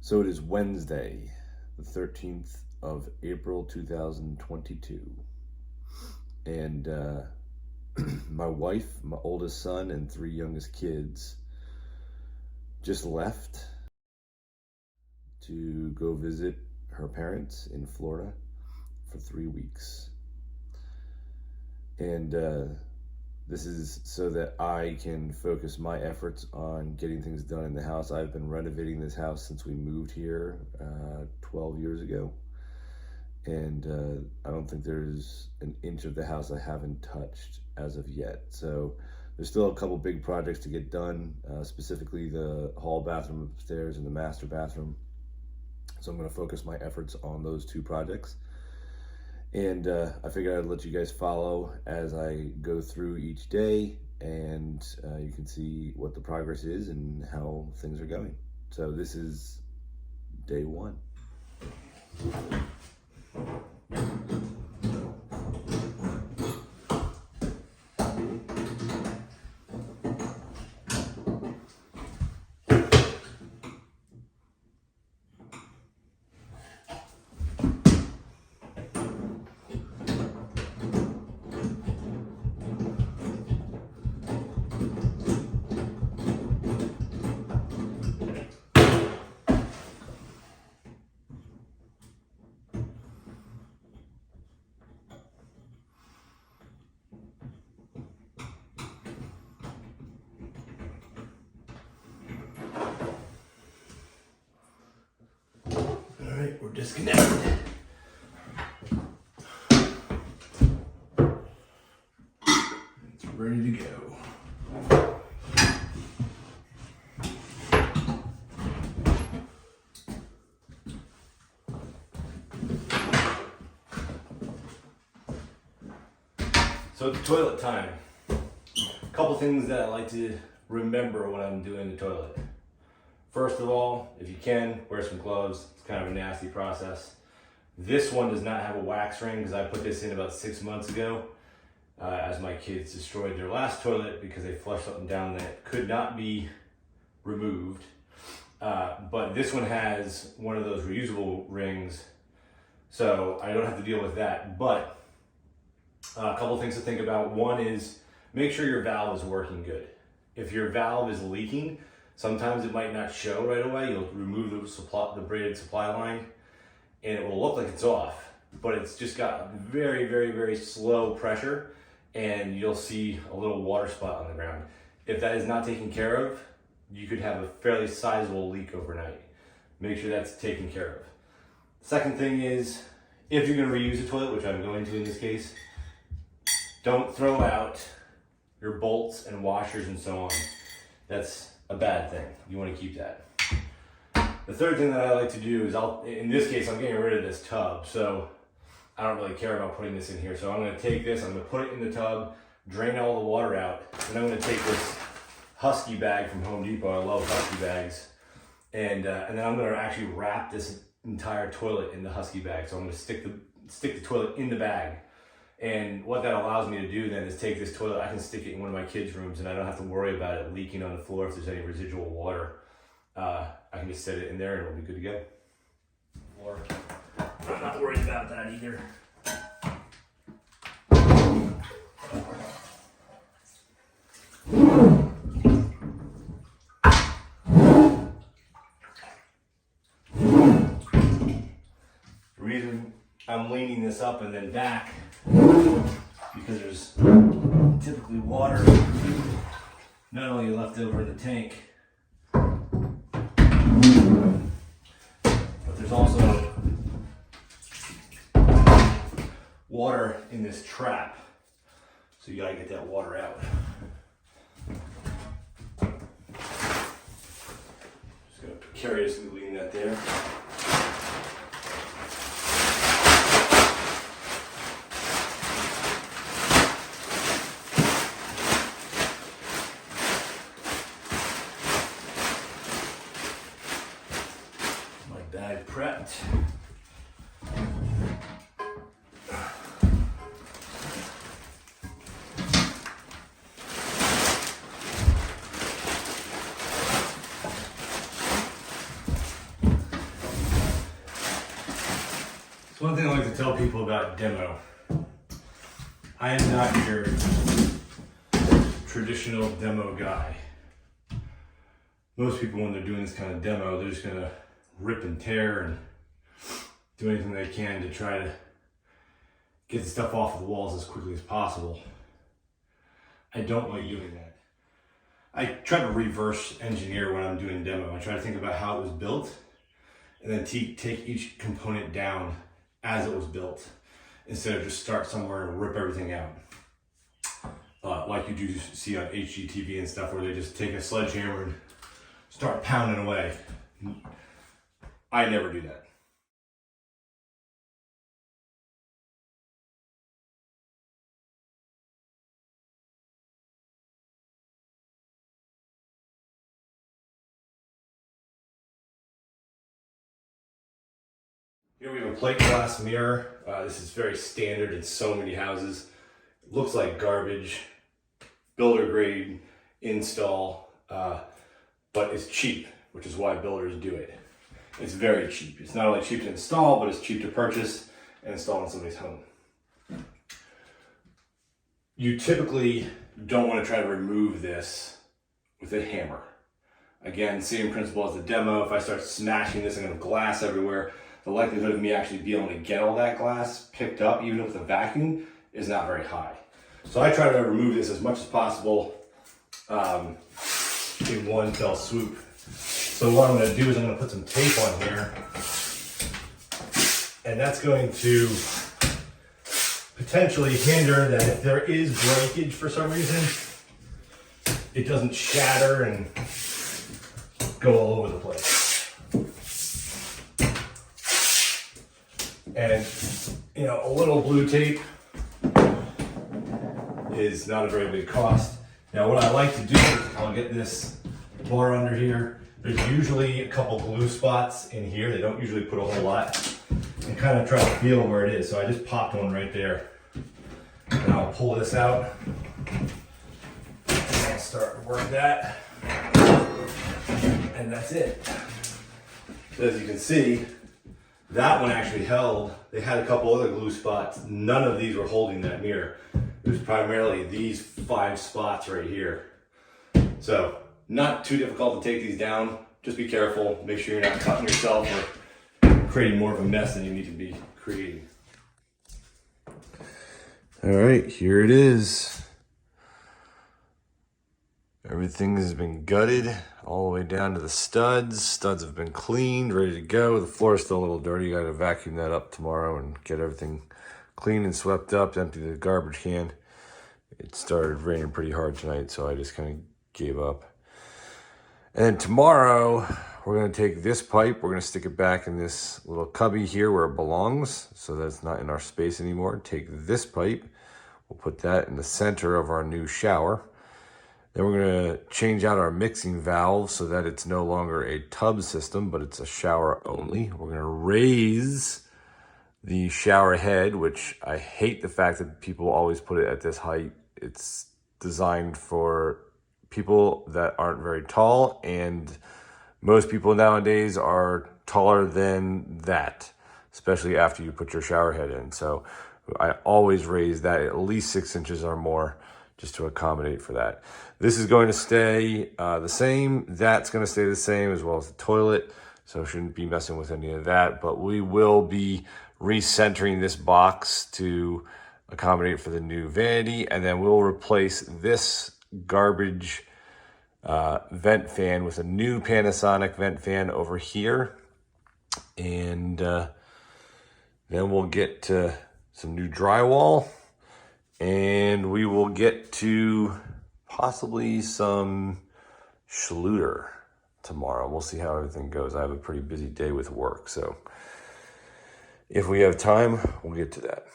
So it is Wednesday, the 13th of April 2022. And my wife, my oldest son, and three youngest kids just left to go visit her parents in Florida for 3 weeks. And this is so that I can focus my efforts on getting things done in the house. I've been renovating this house since we moved here 12 years ago. And I don't think there's an inch of the house I haven't touched as of yet. So there's still a couple big projects to get done, specifically the hall bathroom upstairs and the master bathroom. So I'm going to focus my efforts on those two projects. And I figured I'd let you guys follow as I go through each day, and you can see what the progress is and how things are going. So this is day one. Alright, we're disconnected. It's ready to go. So it's toilet time. A couple things that I like to remember when I'm doing the toilet. First of all, if you can, wear some gloves. It's kind of a nasty process. This one does not have a wax ring because I put this in about 6 months ago as my kids destroyed their last toilet because they flushed something down that could not be removed. But this one has one of those reusable rings, so I don't have to deal with that. But a couple things to think about. One is make sure your valve is working good. If your valve is leaking, sometimes it might not show right away. You'll remove the braided supply line and it will look like it's off, but it's just got very, very, very slow pressure and you'll see a little water spot on the ground. If that is not taken care of, you could have a fairly sizable leak overnight. Make sure that's taken care of. Second thing is, if you're gonna reuse a toilet, which I'm going to in this case, don't throw out your bolts and washers and so on. That's a bad thing. You want to keep that. The third thing that I like to do is in this case, I'm getting rid of this tub. So I don't really care about putting this in here. So I'm going to take this, I'm going to put it in the tub, drain all the water out. And I'm going to take this Husky bag from Home Depot. I love Husky bags. And then I'm going to actually wrap this entire toilet in the Husky bag. So I'm going to stick the toilet in the bag. And what that allows me to do then is take this toilet, I can stick it in one of my kids' rooms and I don't have to worry about it leaking on the floor if there's any residual water. I can just set it in there and it'll be good to go. Or I'm not worried about that either. The reason I'm leaning this up and then back because there's typically water not only left over in the tank, but there's also water in this trap. So you gotta get that water out. Just gonna precariously lean that there. Bag prepped. So one thing I like to tell people about demo, I am not your traditional demo guy. Most people, when they're doing this kind of demo, they're just gonna rip and tear and do anything they can to try to get the stuff off of the walls as quickly as possible. I don't like doing that. I try to reverse engineer when I'm doing demo. I try to think about how it was built and then take each component down as it was built instead of just start somewhere and rip everything out. Like you do see on HGTV and stuff where they just take a sledgehammer and start pounding away. I never do that. Here we have a plate glass mirror. This is very standard in so many houses. It looks like garbage, builder grade install, but it's cheap, which is why builders do it. It's very cheap. It's not only cheap to install, but it's cheap to purchase and install in somebody's home. You typically don't want to try to remove this with a hammer. Again, same principle as the demo. If I start smashing this and I have glass everywhere, the likelihood of me actually being able to get all that glass picked up, even with a vacuum, is not very high. So I try to remove this as much as possible in one fell swoop. So what I'm going to do is I'm going to put some tape on here, and that's going to potentially hinder that if there is breakage for some reason, it doesn't shatter and go all over the place. And, you know, a little blue tape is not a very big cost. Now what I like to do is I'll get this bar under here. There's usually a couple glue spots in here. They don't usually put a whole lot, and kind of try to feel where it is. So I just popped one right there. And I'll pull this out. And I'll start to work that. And that's it. So as you can see, that one actually held. They had a couple other glue spots. None of these were holding that mirror. It was primarily these 5 spots right here. So not too difficult to take these down. Just be careful. Make sure you're not cutting yourself or creating more of a mess than you need to be creating. All right, here it is. Everything has been gutted all the way down to the studs. Studs have been cleaned, ready to go. The floor is still a little dirty. I gotta vacuum that up tomorrow and get everything clean and swept up, empty the garbage can. It started raining pretty hard tonight, so I just kind of gave up. And then tomorrow, we're gonna take this pipe, we're gonna stick it back in this little cubby here where it belongs, so that it's not in our space anymore. Take this pipe, we'll put that in the center of our new shower. Then we're gonna change out our mixing valve so that it's no longer a tub system, but it's a shower only. We're gonna raise the shower head, which I hate the fact that people always put it at this height. It's designed for people that aren't very tall, and most people nowadays are taller than that, especially after you put your shower head in. So I always raise that at least 6 inches or more just to accommodate for that. This is going to stay the same. That's going to stay the same, as well as the toilet. So shouldn't be messing with any of that, but we will be recentering this box to accommodate for the new vanity, and then we'll replace this garbage vent fan with a new Panasonic vent fan over here, and then we'll get to some new drywall, and we will get to possibly some Schluter tomorrow. We'll see how everything goes. I have a pretty busy day with work, so if we have time, we'll get to that.